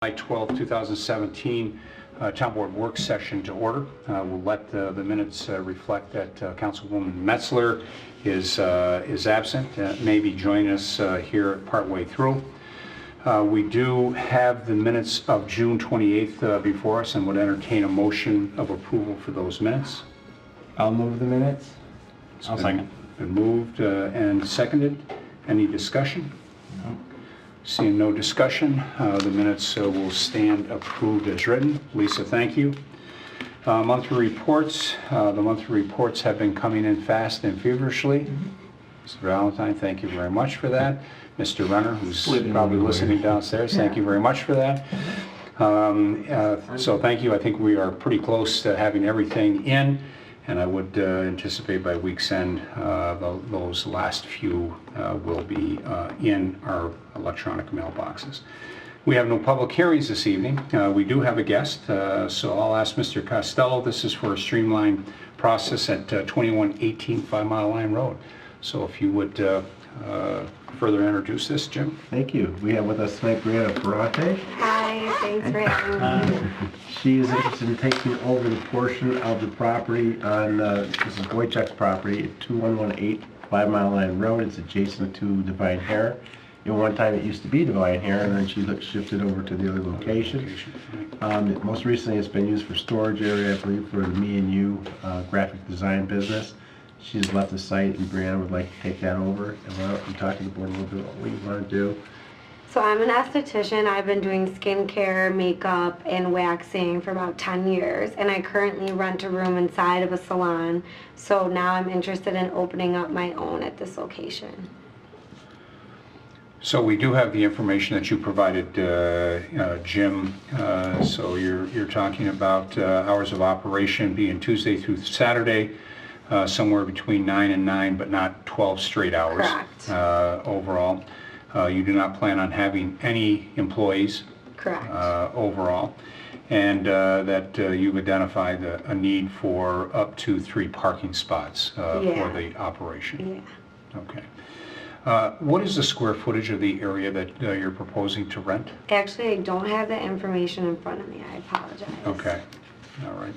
July 12, 2017 Town Board work session to order. We'll let the minutes reflect that Councilwoman Metzler is absent, maybe join us here partway through. We do have the minutes of June 28th before us and would entertain a motion of approval for those minutes. I'll move the minutes. I'll second. Been moved and seconded. Any discussion? No. Seeing no discussion, the minutes will stand approved as written. Lisa, thank you. Monthly reports. The monthly reports have been coming in fast and feverishly. Mr. Valentine, thank you very much for that. Mr. Renner, who's probably listening downstairs, thank you very much for that. So thank you. I think we are pretty close to having everything in, and I would anticipate by week's end those last few will be in our electronic mailboxes. We have no public hearings this evening. We do have a guest, so I'll ask Mr. Costello. This is for a Streamline process at 2118 5 Mile Line Road. So if you would further introduce this, Jim. Thank you. We have with us tonight Brianna Ferrante. Hi, thanks for having me. She is interested in taking over the portion of the property on, this is Wojciech's property at 2118 5 Mile Line Road. It's adjacent to Divine Hair. At one time it used to be Divine Hair, and then she shifted over to the other location. Most recently it's been used for storage area, I believe, for the Me and You graphic design business. She's left the site, and Brianna would like to take that over. And why don't you talk to the board a little bit about what you want to do? So I'm an esthetician. I've been doing skincare, makeup, and waxing for about 10 years, and I currently rent a room inside of a salon. So now I'm interested in opening up my own at this location. So we do have the information that you provided, Jim. So you're talking about hours of operation being Tuesday through Saturday, somewhere between 9 and 9, but not 12 straight hours. Correct. Overall. You do not plan on having any employees. Correct. Overall. And that you've identified a need for up to 3 parking spots for the operation. Yeah. Okay. What is the square footage of the area that you're proposing to rent? Actually, I don't have the information in front of me. I apologize. Okay. All right.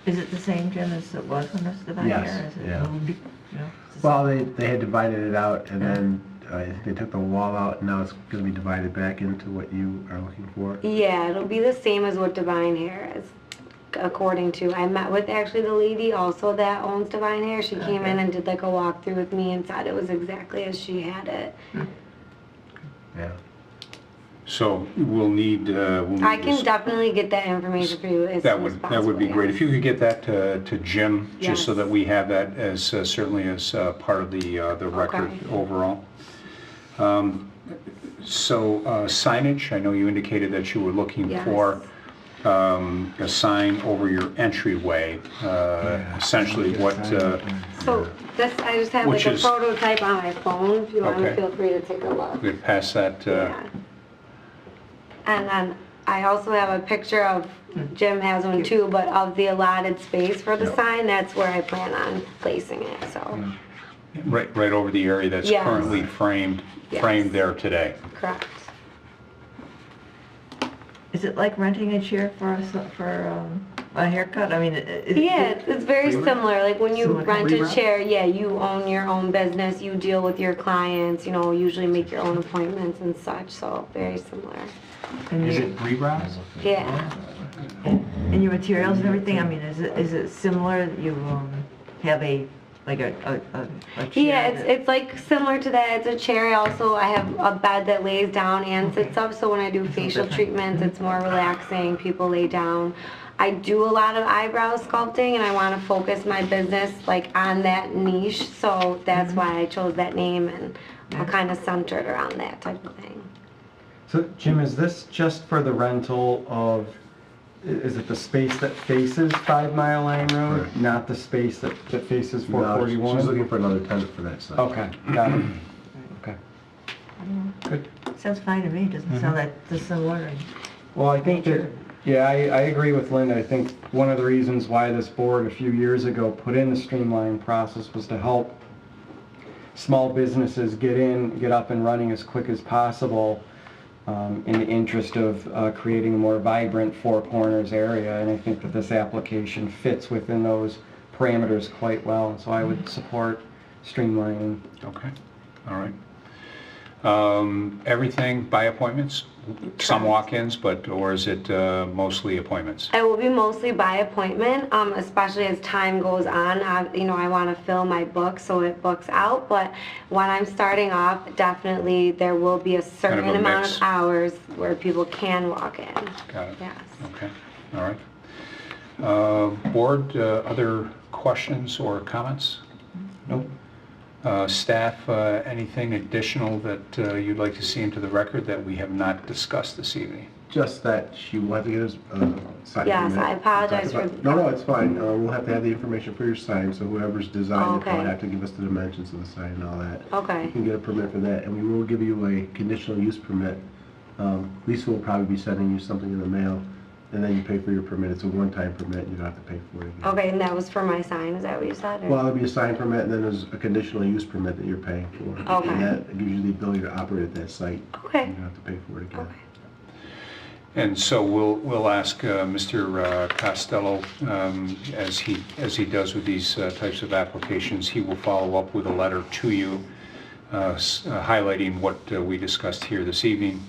Is it the same, Jim, as it was when it was divided? Yes, Is it yeah. moved? Yeah. Well, they had divided it out, and then I think they took the wall out, and now it's going to be divided back into what you are looking for. Yeah, it'll be the same as what Divine Hair is, according to. I met with actually the lady also that owns Divine Hair. She came in and did like a walkthrough with me and said it was exactly as she had it. Yeah. So we'll need. I can definitely get that information for you as soon as possible. That would be great. If you could get that to Jim, just so Yes. that we have that as certainly as part of the record overall. So signage. I know you indicated that you were looking for a sign over your entryway. Essentially, what? So this, I just have like a prototype on my phone. If you want to, feel free to take a look. We'd pass that. Yeah. And then I also have a picture of, Jim has one too, but of the allotted space for the sign. That's where I plan on placing it. So. Right over the area that's currently framed there today. Correct. Is it like renting a chair for a haircut? I mean, It's very similar. Like when you Similar to rent a reroute? chair, you own your own business. You deal with your clients. Usually make your own appointments and such. So very similar. And Is your, it rebrows? Yeah. and your materials and everything? I mean, is it similar? You have a chair? Yeah, it's like similar to that. It's a chair. I have a bed that lays down and sits up. So when I do facial treatments, it's more relaxing. People lay down. I do a lot of eyebrow sculpting, and I want to focus my business like on that niche. So that's why I chose that name, and I'm kind of centered around that type of thing. So, Jim, is this just for the rental of, is it the space that faces 5 Mile Line Road, Right. not the space that faces No, 441? she's looking for another tenant for that site. Okay, got it. Okay, good. Sounds fine to me. It doesn't sound that dissimilar. Well, I think that, yeah, I agree with Linda. I think one of the reasons why this board a few years ago put in the Streamline process was to help small businesses get up and running as quick as possible. in the interest of creating a more vibrant Four Corners area, and I think that this application fits within those parameters quite well, so I would support streamlining. Okay, all right. Everything by appointments? Some walk-ins, or is it mostly appointments? It will be mostly by appointment, especially as time goes on. I want to fill my book so it books out, but when I'm starting off, definitely there will be a certain Kind of a amount mix. of hours where people can walk in. Got it. Yes. Okay, all right. Board, other questions or comments? Nope. Staff, anything additional that you'd like to see into the record that we have not discussed this evening? Just that she will have to get us sign. Yes, I apologize for- No, it's fine. We'll have to have the information for your sign, so whoever's designed it will Okay. have to give us the dimensions of the sign and all that. Okay. You can get a permit for that, and we will give you a conditional use permit. Lisa will probably be sending you something in the mail, and then you pay for your permit. It's a one-time permit, and you don't have to pay for it again. Okay, and that was for my sign, is that what you said? or- Well, there'll be a sign permit, and then there's a conditional use permit that you're paying for. Okay. And that gives you the ability to operate at that site. Okay. You don't have to pay for it again. Okay. And so we'll ask Mr. Costello, as he does with these types of applications, he will follow up with a letter to you highlighting what we discussed here this evening.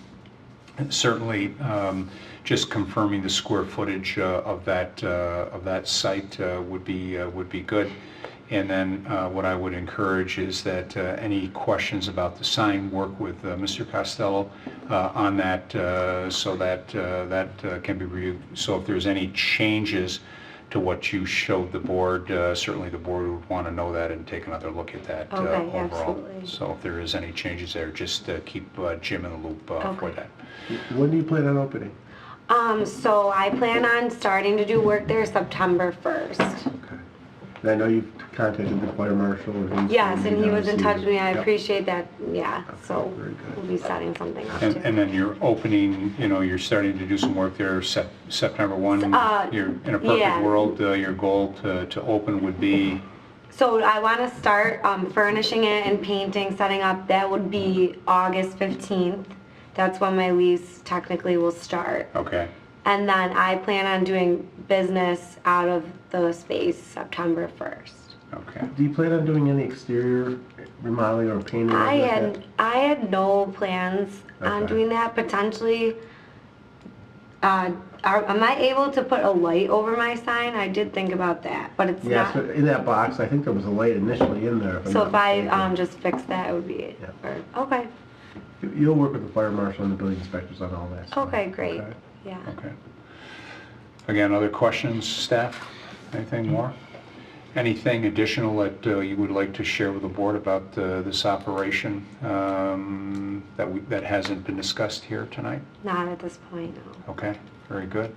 And certainly, just confirming the square footage of that site would be good. And then what I would encourage is that any questions about the sign, work with Mr. Costello on that, so that that can be reviewed. So if there's any changes to what you showed the board, certainly the board would want to know that and take another look at that Okay, overall. absolutely. So if there is any changes there, just keep Jim in the loop for Okay. that. When do you plan on opening? So I plan on starting to do work there September 1st. Okay. And I know you've contacted the fire marshal. And Yes, and he was in touch with me. I Yep. appreciate that. Yeah, so Very good. we'll be setting something up And too. then you're opening, you're starting to do some work there September 1. You're in a perfect yeah. world, your goal to open would be, So I want to start furnishing it and painting, setting up. That would be August 15th. That's when my lease technically will start. okay. And then I plan on doing business out of the space September 1st. Okay. Do you plan on doing any exterior remodeling or painting? or I anything like had no plans on Okay. doing that. Potentially, am I able to put a light over my sign? I did think about that, but it's that? Yes, not. but in that box, I think there was a light initially in there. I'm So not if I mistaken. just fix that, it would be it. Yeah. Or, okay. You'll work with the fire marshal and the building inspectors on all that. stuff. Okay, great. Okay. Yeah. Okay. Again, other questions, staff? Anything more? Anything additional that you would like to share with the board about this operation that hasn't been discussed here tonight? Not at this point, no. Okay, very good.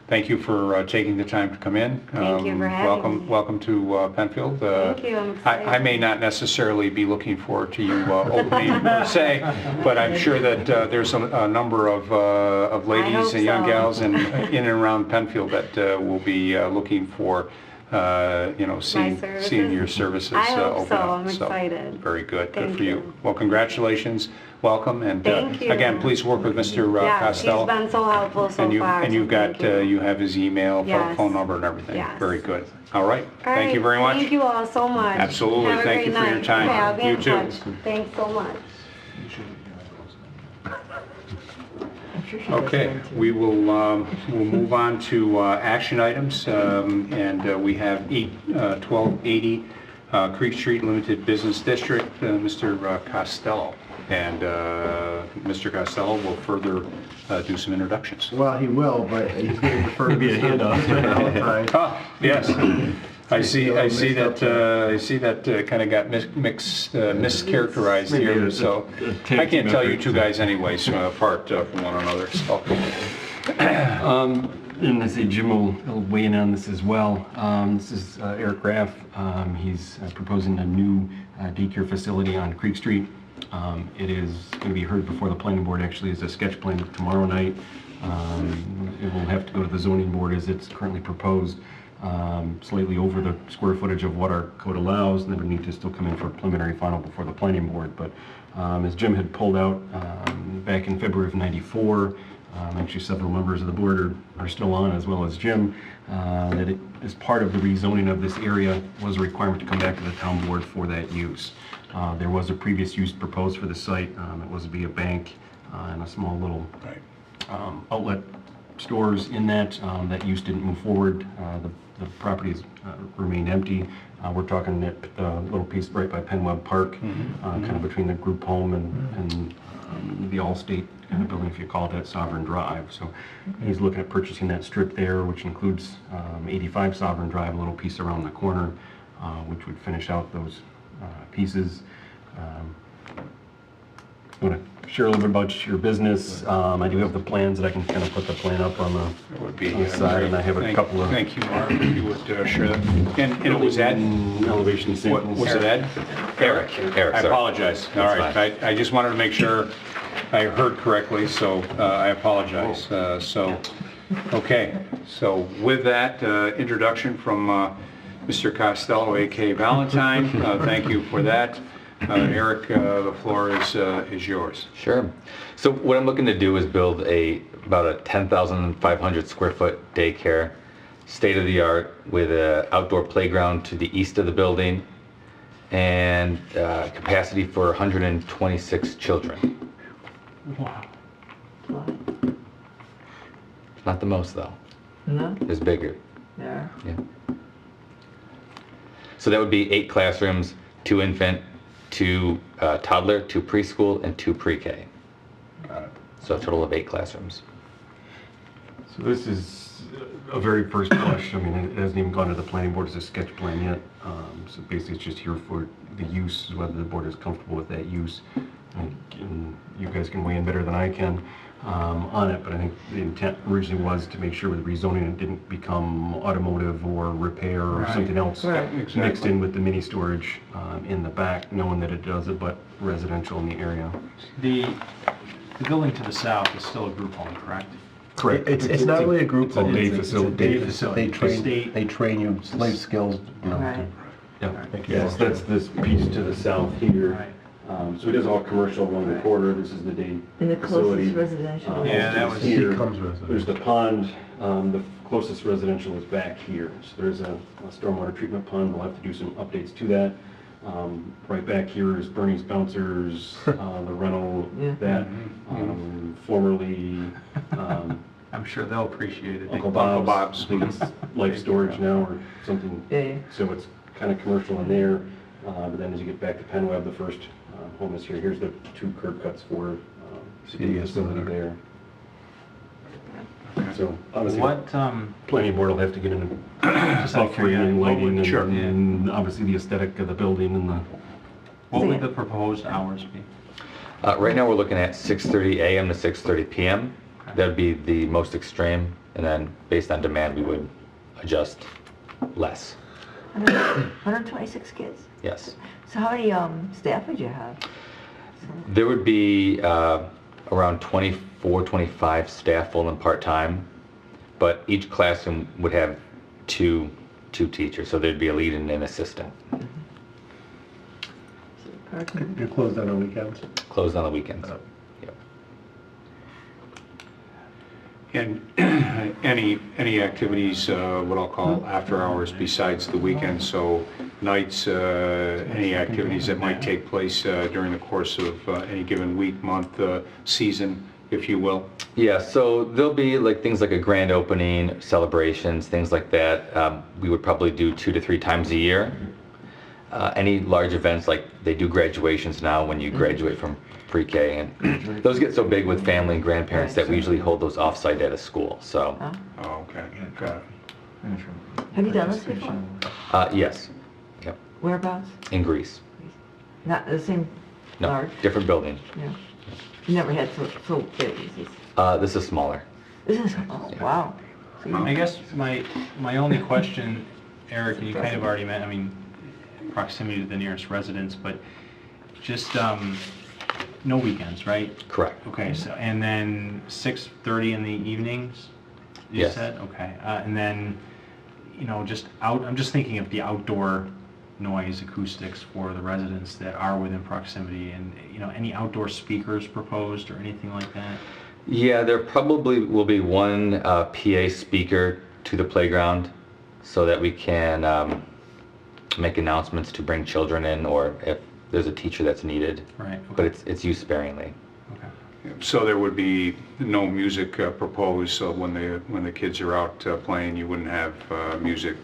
Thank you for taking the time to come in. Thank you for having me. Welcome to Penfield. Thank you, I'm excited. I may not necessarily be looking forward to you opening per se, but I'm sure that there's a number of ladies hope and young so. gals in and around Penfield that will be looking for seeing services? your services I hope open so. up. I'm excited. Very good. Good Thank for you. you. Well, congratulations. Welcome. And Thank you. again, please work with Mr. Yeah, she's Costello. been so helpful so And far. you've so got, thank you have his email, Yes. phone number and everything. Yes. Very good. All right. All Thank you right, very much. Thank you all so much. Absolutely. Have a Thank you great for your night. time. Okay, I'll be You in too. touch. Thanks so much. I'm sure she does Okay, mine too. we will we'll move on to action items, and we have 1280 Creek Street Limited Business District, Mr. Costello. And Mr. Costello will further do some introductions. Well, he will, but he's going to defer to Mr. Valentine. Ah, yes. I see that kind of got mischaracterized Maybe here, a so tag I can't team tell you effort. two guys anyways apart from one another, so. And I say Jim will weigh in on this as well. This is Eric Graff. He's proposing a new daycare facility on Creek Street. It is going to be heard before the planning board, actually, as a sketch plan tomorrow night. It will have to go to the zoning board as it's currently proposed, slightly over the square footage of what our code allows, and then we need to still come in for a preliminary final before the planning board. But As Jim had pulled out back in February of '94, actually several members of the board are still on, as well as Jim, that as part of the rezoning of this area was a requirement to come back to the town board for that use. There was a previous use proposed for the site. It was to be a bank and a small little outlet stores in that. That use didn't move forward. The property has remained empty. We're talking that little piece right by Penweb Park, kind of between the group home and the Allstate kind of building, if you call it that, Sovereign Drive. So he's looking at purchasing that strip there, which includes 85 Sovereign Drive, a little piece around the corner, which would finish out those pieces. I want to share a little bit about your business. I do have the plans that I can kind of put the plan up on It would be on the side, and I have a couple of Thank you, Mark, if you would share that. And it was Ed? elevation What, samples. was it Ed? Eric. Eric, I sorry. apologize. All That's right, I just wanted to make sure I heard correctly, so I apologize. Okay, so with that introduction from Mr. Costello, a.k.a. Valentine, thank you for that. Eric, the floor is yours. Sure. So what I'm looking to do is build about a 10,500 square foot daycare, state of the art, with an outdoor playground to the east of the building and capacity for 126 children. Wow. Not the most though. No? There's bigger. Yeah. Yeah. So that would be 8 classrooms, 2 infant, 2 toddler, 2 preschool, and 2 pre-K. So a total of 8 classrooms. So this is a very first blush. I mean, it hasn't even gone to the planning board as a sketch plan yet. So basically, it's just here for the use, whether the board is comfortable with that use. And you guys can weigh in better than I can on it, but I think the intent originally was to make sure with rezoning it didn't become automotive or repair or Right. something else Right. mixed Exactly. in with the mini storage in the back, knowing that it does it, but residential in the area. The building to the south is still a group home, correct? Correct. It's not really a group It's a home. day It's a facility. day Day facility. facility. They train you life skills, you know. Right. Yeah, Thank you. yes, that's this piece to the south here. Right. So it is all commercial along the corridor. This is the day And the facility. closest residential. Yeah, that was- here. It comes with it. There's the pond. The closest residential is back here. So there's a stormwater treatment pond. We'll have to do some updates to that. Right back here is Bernie's Bouncers, the rental Yeah. that formerly I'm sure they'll appreciate it. Uncle Uncle Bob's. Bob's. I think it's life storage now or something. Yeah, yeah. So it's kind of commercial in there. But then as you get back to Penweb, the first home is here. Here's the 2 curb cuts for the facility there. So obviously, What, planning board will have to get into just out of buffering and curiosity, what lighting would- and obviously the aesthetic of the building and the, what would the proposed hours be? Right now, we're looking at 6:30 a.m. to 6:30 p.m. That'd be the most extreme, and then based on demand, we would adjust less. 126 kids? Yes. So how many staff would you have? There would be around 24, 25 staff, full and part-time, but each classroom would have two teachers, so there'd be a lead and an assistant, Parking? You're closed on the weekends? closed on the weekends. Oh. Yep. And any activities, what I'll call after hours besides the weekends, so nights, any activities that might take place during the course of any given week, month, season, if you will? Yeah, so there'll be like things like a grand opening, celebrations, things like that. We would probably do 2 to 3 times a year. Any large events, like they do graduations now when you graduate from pre-K, and those get so big with family and grandparents that we usually hold those off-site at a school, so, Huh? Oh, okay, got it. Have you done this before? yes, yep, Whereabouts? in Greece. Not the same No, large? different building. Yeah. You never had so big as this. This is smaller. This is, oh, wow. So you- I guess my only question, Eric, and you kind of already meant, I mean, proximity to the nearest residence, but just, no weekends, right? Correct. Okay, so, and then 6:30 in the evenings, you Yes. said? Okay, and then, just I'm just thinking of the outdoor noise acoustics for the residents that are within proximity, and, you know, any outdoor speakers proposed or anything like that? Yeah, there probably will be one PA speaker to the playground so that we can make announcements to bring children in, or if there's a teacher that's needed. Right. But it's used sparingly. Okay. So there would be no music proposed, so when the kids are out playing, you wouldn't have music,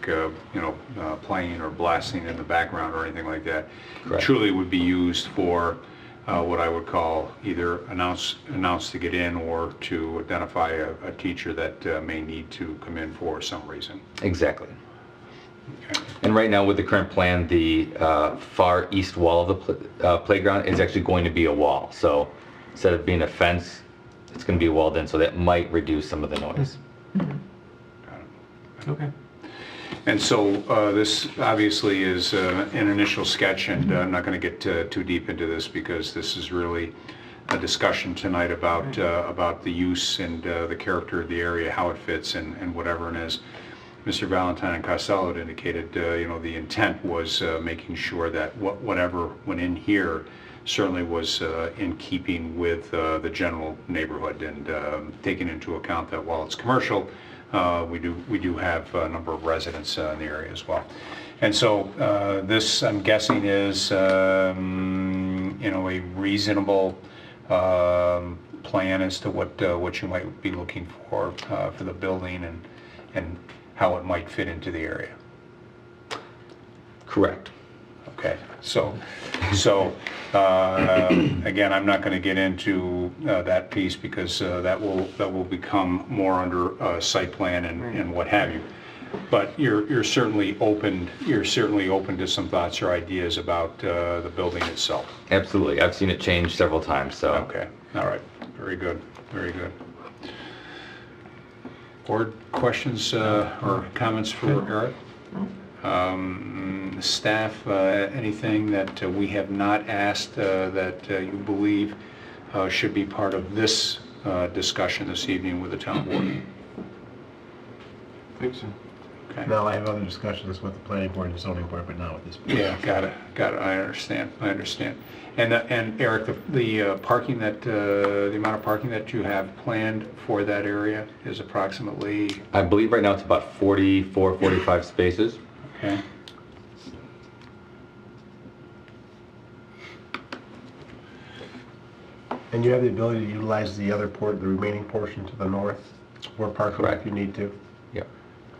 playing or blasting in the background or anything like that. Correct. Truly would be used for what I would call either announce to get in, or to identify a teacher that may need to come in for some reason. Exactly. Okay. And right now, with the current plan, the far east wall of the playground is actually going to be a wall. So instead of being a fence, it's going to be walled in, so that might reduce some of the noise. Okay. And so this obviously is an initial sketch, and I'm not going to get too deep into this, because this is really a discussion tonight about the use and the character of the area, how it fits, and whatever. And as Mr. Valentine and Costello had indicated, the intent was making sure that whatever went in here certainly was in keeping with the general neighborhood, and taking into account that while it's commercial, we do have a number of residents in the area as well. And so this, I'm guessing, is a reasonable plan as to what you might be looking for the building, and how it might fit into the area. Correct. Okay, so again, I'm not going to get into that piece, because that will become more under site plan and what have you. But you're certainly open to some thoughts or ideas about the building itself. Absolutely. I've seen it change several times, so. Okay, all right, very good, very good. Board questions or comments for Eric? Staff, anything that we have not asked that you believe should be part of this discussion this evening with the town board? I think so. Okay. Now, I have other discussions with the planning board and zoning board, but not with this board. Yeah, got it. I understand. And Eric, the parking the amount of parking that you have planned for that area is approximately? I believe right now it's about 44, 45 spaces. Okay. And you have the ability to utilize the remaining portion to the north for parking Correct. if you need to? Yep.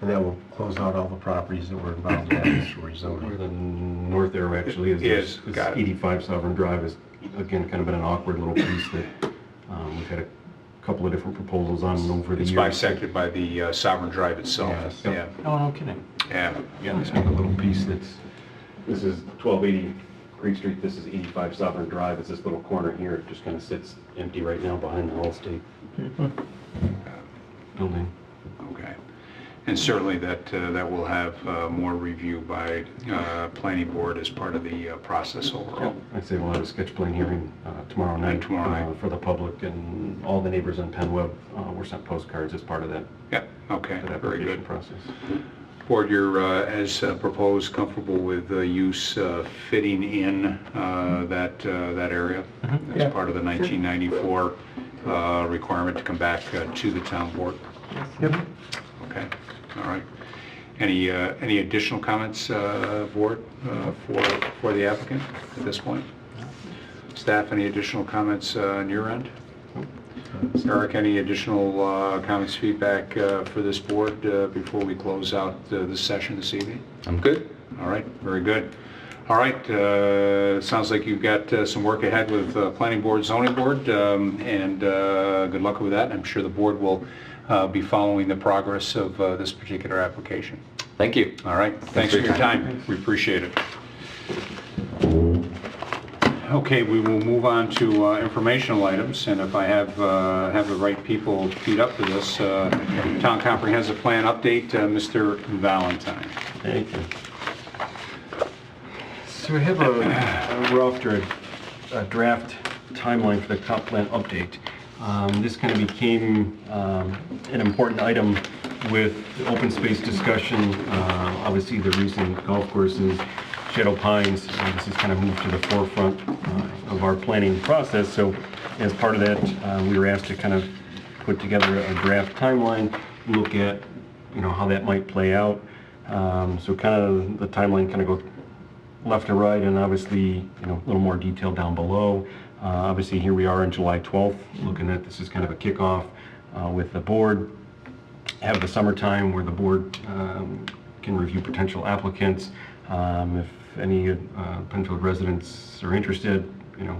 And that will close out all the properties that were involved in this Where rezoning. the north arrow actually is Got it. 85 Sovereign Drive is, again, kind of been an awkward little piece that we've had a couple of different proposals on over the It's years. bisected by the Sovereign Drive itself. Yes. Yeah, Oh, no kidding. yeah. Again, there's kind of a little piece this is 1280 Creek Street, this is 85 Sovereign Drive. It's this little corner here. It just kind of sits empty right now behind the Allstate building. Okay. And certainly that will have more review by planning board as part of the process overall. I'd say we'll have a sketch plan hearing tomorrow night for the public, and all the neighbors on Penn Web were sent postcards as part of that Yeah, okay, that very application good. process. Board, you're, as proposed, comfortable with the use fitting in that area as part of the 1994 requirement to come back to the town board? Yep. Okay, all right. Any additional comments, board, for the applicant at this point? Staff, any additional comments on your end? Eric, any additional comments, feedback for this board before we close out this session this evening? I'm good. All right, very good. All right, sounds like you've got some work ahead with planning board, zoning board, and good luck with that. I'm sure the board will be following the progress of this particular application. Thank you. All right, thanks for your time. We appreciate it. Okay, we will move on to informational items, and if I have the right people teed up for this, Town Comprehensive Plan update, Mr. Valentine. Thank you. So we have we're after a draft timeline for the comp plan update. This kind of became an important item with the open space discussion, obviously the recent golf courses Shadow Pines. This has kind of moved to the forefront of our planning process. So as part of that, we were asked to kind of put together a draft timeline, look at, how that might play out. So kind of the timeline kind of goes left to right, and obviously, a little more detail down below. Obviously, here we are on July 12th, looking at this is kind of a kickoff with the board. Have the summertime where the board can review potential applicants. If any Penfield residents are interested,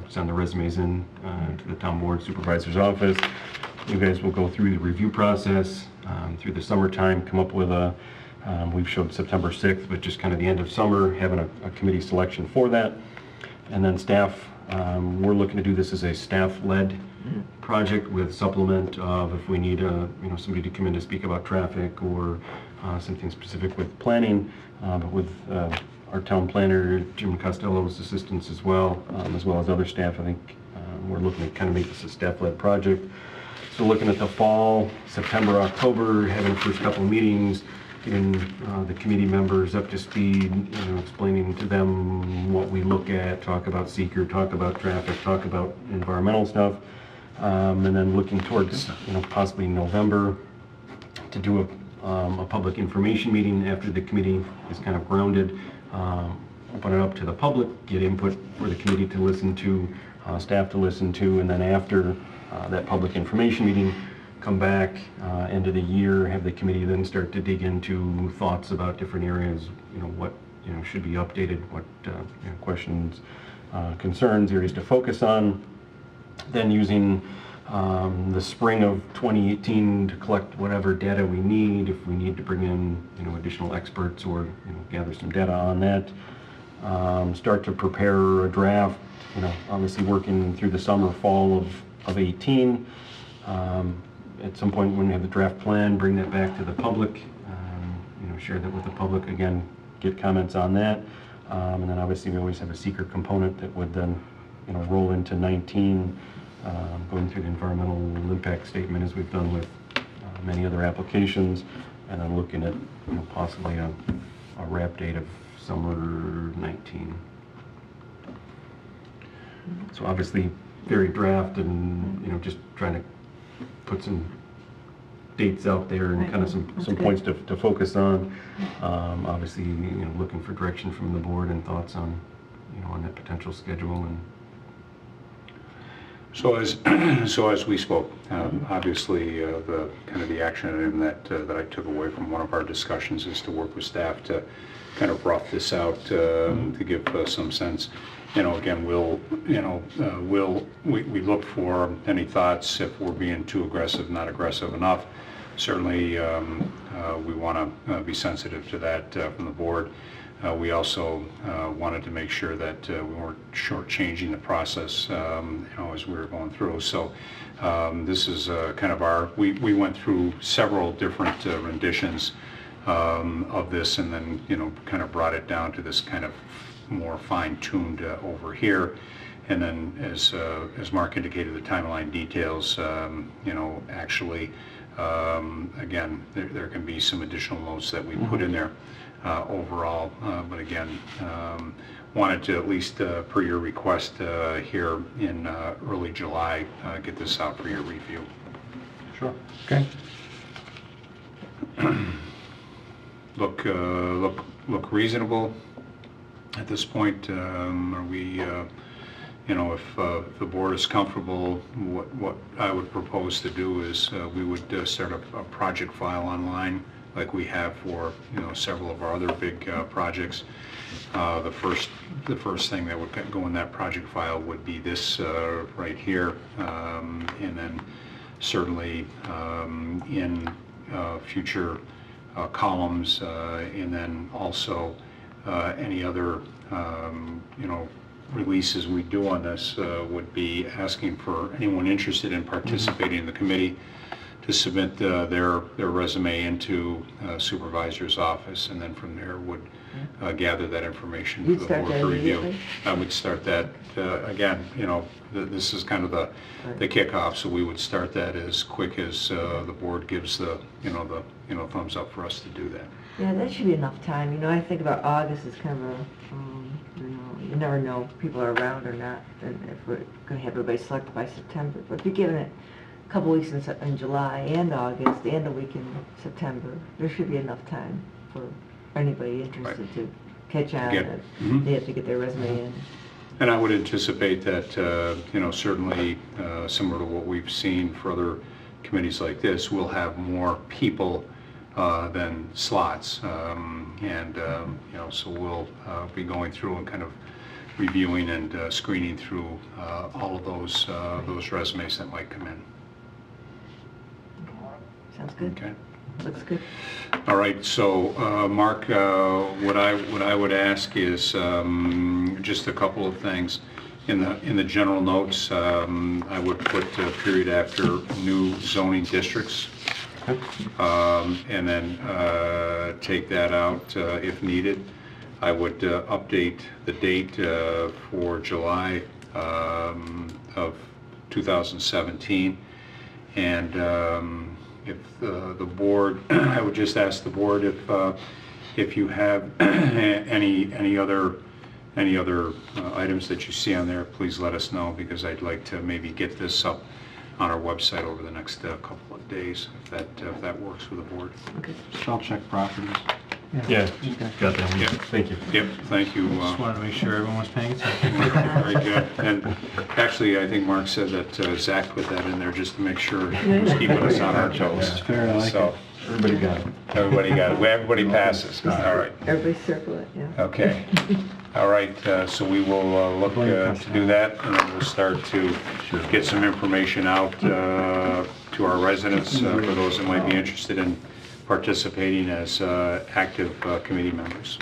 send the resumes in to the town board supervisor's office. You guys will go through the review process through the summertime, come up with a, we've showed September 6th, but just kind of the end of summer, having a committee selection for that. And then staff, we're looking to do this as a staff-led project with supplement of if we need somebody to come in to speak about traffic or something specific with planning, but with our town planner, Jim Costello's assistance as well as other staff. I think we're looking to kind of make this a staff-led project. So looking at the fall, September, October, having the first couple of meetings, getting the committee members up to speed, explaining to them what we look at, talk about seeker, talk about traffic, talk about environmental stuff, and then looking towards, possibly November to do a public information meeting after the committee is kind of grounded, open it up to the public, get input for the committee to listen to, staff to listen to, and then after that public information meeting, come back end of the year, have the committee then start to dig into thoughts about different areas, what should be updated, what questions, concerns, areas to focus on. Then using the spring of 2018 to collect whatever data we need, if we need to bring in additional experts or gather some data on that. Start to prepare a draft, obviously working through the summer, fall of 18. At some point when we have the draft plan, bring that back to the public, share that with the public, again, get comments on that. And then obviously we always have a seeker component that would then, roll into 19, going through the environmental impact statement as we've done with many other applications, and then looking at, possibly a wrap date of summer 19. So obviously very draft and, just trying to put some dates out there and kind of some points to focus on. Obviously, looking for direction from the board and thoughts on, on that potential schedule. And So as we spoke, obviously the kind of the action item that I took away from one of our discussions is to work with staff to kind of rough this out to give some sense. Again, we look for any thoughts if we're being too aggressive, not aggressive enough. Certainly, we want to be sensitive to that from the board. We also wanted to make sure that we weren't shortchanging the process, as we were going through. So this is kind of we went through several different renditions of this, and then kind of brought it down to this kind of more fine-tuned over here. And then as Mark indicated, the timeline details, actually, again, there can be some additional notes that we put in there overall, but again, wanted to at least per your request here in early July, get this out for your review. sure. Okay. Look reasonable at this point. Are we, if the board is comfortable, what I would propose to do is we would start a project file online like we have for several of our other big projects. The first thing that would go in that project file would be this right here, and then certainly in future columns, and then also any other releases we do on this would be asking for anyone interested in participating in the committee to submit their resume into supervisor's office, and then from there would gather that information You'd for the start board that to review. immediately? I would start that, again, this is kind of the kickoff, so we would start that as quick as the board gives the thumbs up for us to do that. Yeah, that should be enough time. I think about August is kind of a, you never know if people are around or not, and if we're going to have everybody selected by September. But if you're giving it a couple weeks in July and August and a week in September, there should be enough time for anybody interested to catch on. And they have to get their resume in. And I would anticipate that, certainly similar to what we've seen for other committees like this, we'll have more people than slots. So we'll be going through and kind of reviewing and screening through all of those resumes that might come in. Sounds good. Okay. Looks good. All right, so Mark, what I would ask is just a couple of things. In the general notes, I would put a period after new zoning districts, and then take that out if needed. I would update the date for July of 2017, and if the board, I would just ask the board if you have any other items that you see on there, please let us know, because I'd like to maybe get this up on our website over the next couple of days, if that works with the board. Okay. I'll check properties. Yeah, got that. Yeah. Thank you. Yep, thank you. Just wanted to make sure everyone was paying attention. Very good. And actually, I think Mark said that Zach put that in there just to make sure he was keeping us on our toes. Fair, I like So, Everybody got it. everybody got it. Everybody passes. All right. Everybody circle it, yeah. Okay. All right, so we will look to do that, and then we'll start to get some information out to our residents, for those that might be interested in participating as active committee members.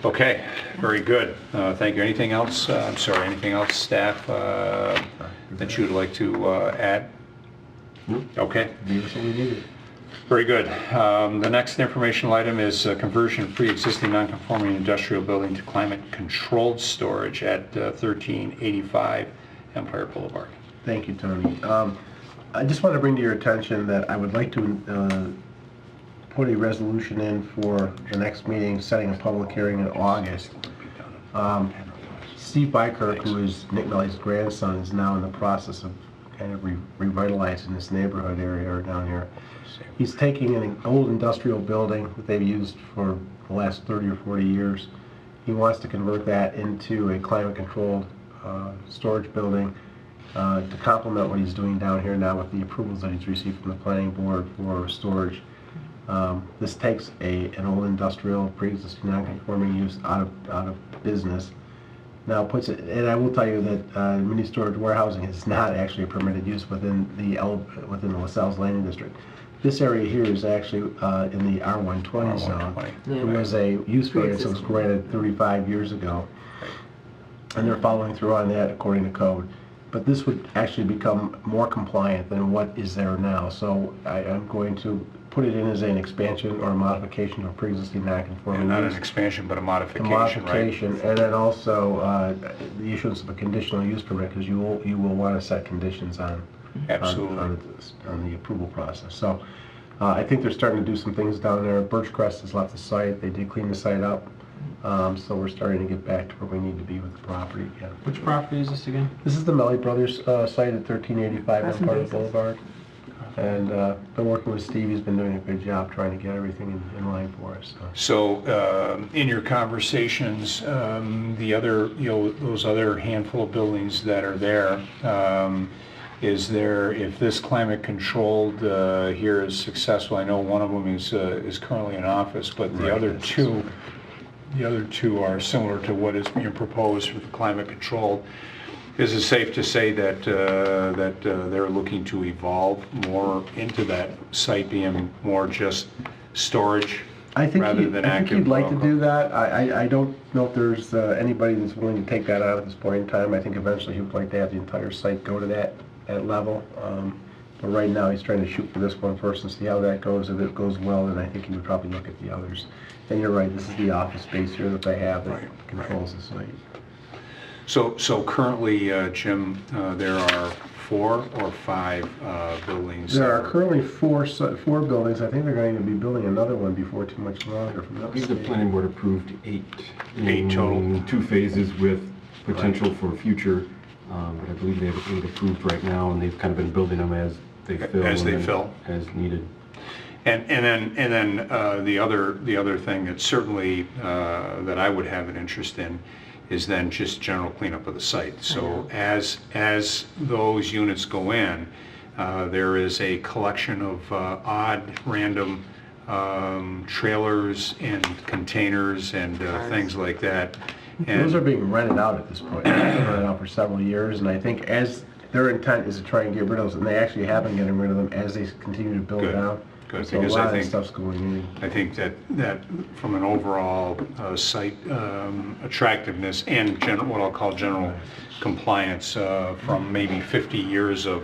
Okay, very good. Thank you. Anything else? I'm sorry, anything else, staff, that you would like to add? Okay. Gave us what we needed. Very good. The next informational item is conversion of pre-existing non-conforming industrial building to climate-controlled storage at 1385 Empire Blvd. Thank you, Tony. I just want to bring to your attention that I would like to put a resolution in for the next meeting, setting a public hearing in August. Steve Bykirk, who is Nick Melly's grandson, is now in the process of kind of revitalizing this neighborhood area down here. He's taking an old industrial building that they've used for the last 30 or 40 years. He wants to convert that into a climate-controlled storage building to complement what he's doing down here now with the approvals that he's received from the planning board for storage. This takes an old industrial pre-existing non-conforming use out of business. Now puts it, and I will tell you that mini storage warehousing is not actually a permitted use within the LaSalle's Landing District. This area here is actually in the R120 zone. There was a use variance that was granted 35 years ago, and they're following through on that according to code. But this would actually become more compliant than what is there now. So I'm going to put it in as an expansion or a modification of pre-existing non-conforming Not use. an expansion, but a A modification, modification, right? and then also the issuance of a conditional use permit, because you will want to set conditions on Absolutely. on the approval process. So I think they're starting to do some things down there. Birchcrest has left the site. They did clean the site up. So we're starting to get back to where we need to be with the property again. Which property is this again? This is the Melly Brothers site at 1385 Awesome Empire basis. Boulevard. And been working with Steve. He's been doing a good job trying to get everything in line for us. So, in your conversations, the other, those other handful of buildings that are there, is there, if this climate controlled here is successful, I know one of them is currently in office, but the other two are similar to what is being proposed for the climate controlled. Is it safe to say that they're looking to evolve more into that site being more just storage rather than I think active? he'd like to do that. I don't know if there's anybody that's willing to take that on at this point in time. I think eventually he would like to have the entire site go to that level. But right now, he's trying to shoot for this one first and see how that goes. If it goes well, then I think he would probably look at the others. And you're right, this is the office space here that they have that controls the site. So currently, Jim, there are 4 or 5 buildings? There are currently 4 buildings. I think they're going to be building another one before too much longer. From I that believe the planning board approved 8. 8 total. In 2 phases with potential for future, but I believe they have 8 approved right now, and they've kind of been building them as they fill. As they and fill. As needed. And then the other thing that certainly that I would have an interest in is then just general cleanup of the site. So as those units go in, there is a collection of odd, random trailers and containers and things like that. Those are being rented out at this point. They've been rented out for several years, and I think as their intent is to try and get rid of those, and they actually have been getting rid of them as they continue to build Good. out. Good, So a because lot I of that think stuff's going in. I think that from an overall site attractiveness and what I'll call general compliance from maybe 50 years of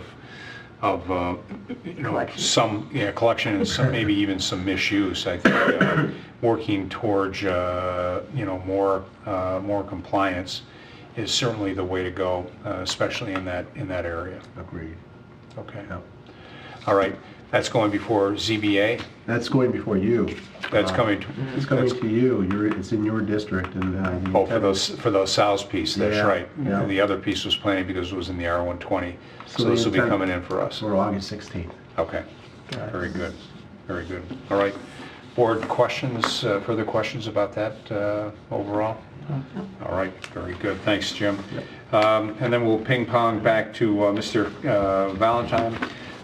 collection and some maybe even some misuse. I think working towards more compliance is certainly the way to go, especially in that area. Agreed. Okay. Yeah. All right. That's going before ZBA. That's going before you. That's coming. It's coming to you. It's in your district, and Oh, for those Sal's piece, that's Yeah, right. yeah. The other piece was planning because it was in the R120. So the this will be intent- coming in for us. for August 16th. Okay, very good, very good. All right, board questions, further questions about that overall? All right, very good, thanks, Jim. And then we'll ping pong back to Mr. Valentine.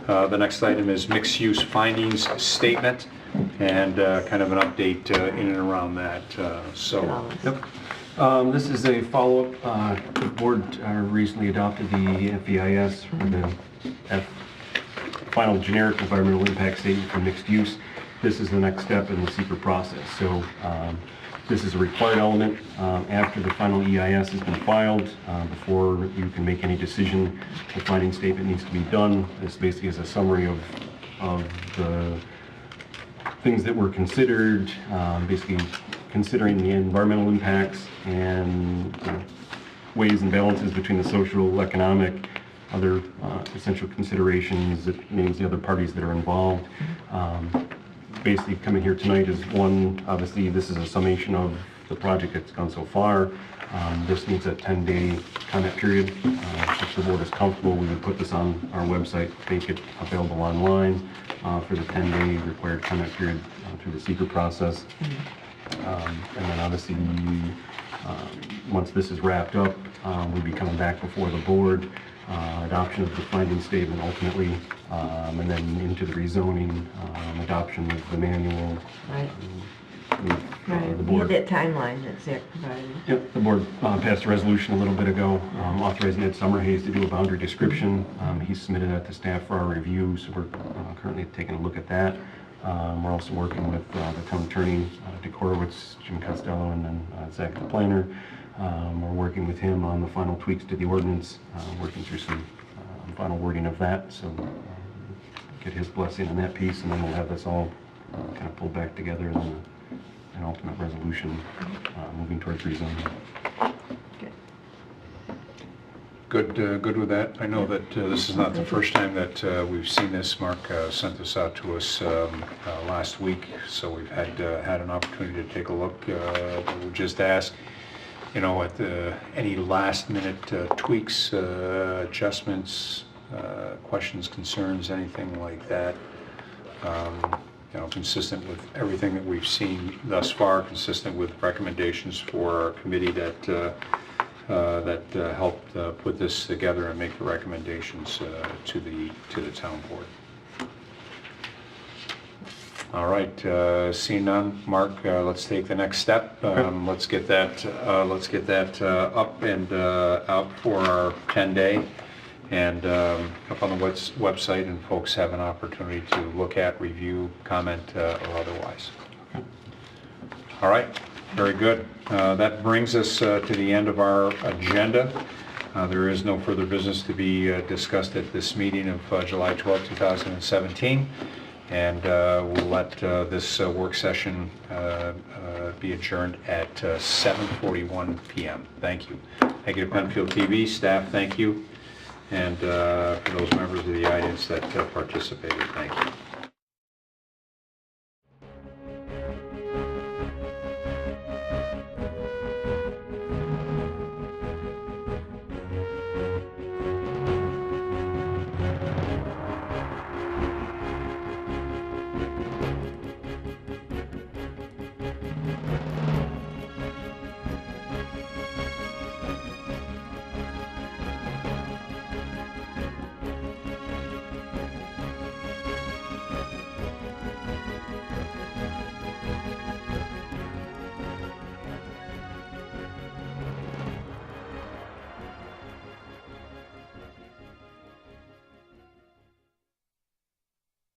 The next item is mixed-use findings statement and kind of an update in and around that, so. Yep. This is a follow-up. The board recently adopted the FEIS, or the final generic environmental impact statement for mixed use. This is the next step in the secret process. So this is a required element after the final EIS has been filed. Before you can make any decision, the finding statement needs to be done. This basically is a summary of the things that were considered, basically considering the environmental impacts and ways and balances between the social, economic, other essential considerations. It names the other parties that are involved. Basically coming here tonight is one, obviously this is a summation of the project that's gone so far. This needs a 10-day comment period. If the board is comfortable, we would put this on our website, make it available online for the 10-day required comment period through the secret process. And then obviously, once this is wrapped up, we'll be coming back before the board, adoption of the finding statement ultimately, and then into the rezoning, adoption of the manual. Right. The We board. had that timeline that Zach provided. Yep, the board passed a resolution a little bit ago authorizing Ed Summerhays to do a boundary description. He submitted that to staff for our review, so we're currently taking a look at that. We're also working with the town attorney, Dick Horowitz, Jim Costello, and then Zach the planner. We're working with him on the final tweaks to the ordinance, working through some final wording of that, so get his blessing on that piece, and then we'll have this all kind of pulled back together in an ultimate resolution moving towards rezoning. Good with that. I know that this is not the first time that we've seen this. Mark sent this out to us last week, so we've had an opportunity to take a look. We'll just ask, at any last-minute tweaks, adjustments, questions, concerns, anything like that. Consistent with everything that we've seen thus far, consistent with recommendations for our committee that helped put this together and make the recommendations to the town board. All right, seeing none, Mark, let's take the next step. Let's get that up and out for our 10-day and up on the website, and folks have an opportunity to look at, review, comment, or otherwise. All right, very good. That brings us to the end of our agenda. There is no further business to be discussed at this meeting of July 12, 2017, and we'll let this work session be adjourned at 7:41 p.m. Thank you. Thank you to Penfield TV staff, thank you, and for those members of the audience that participated, thank you.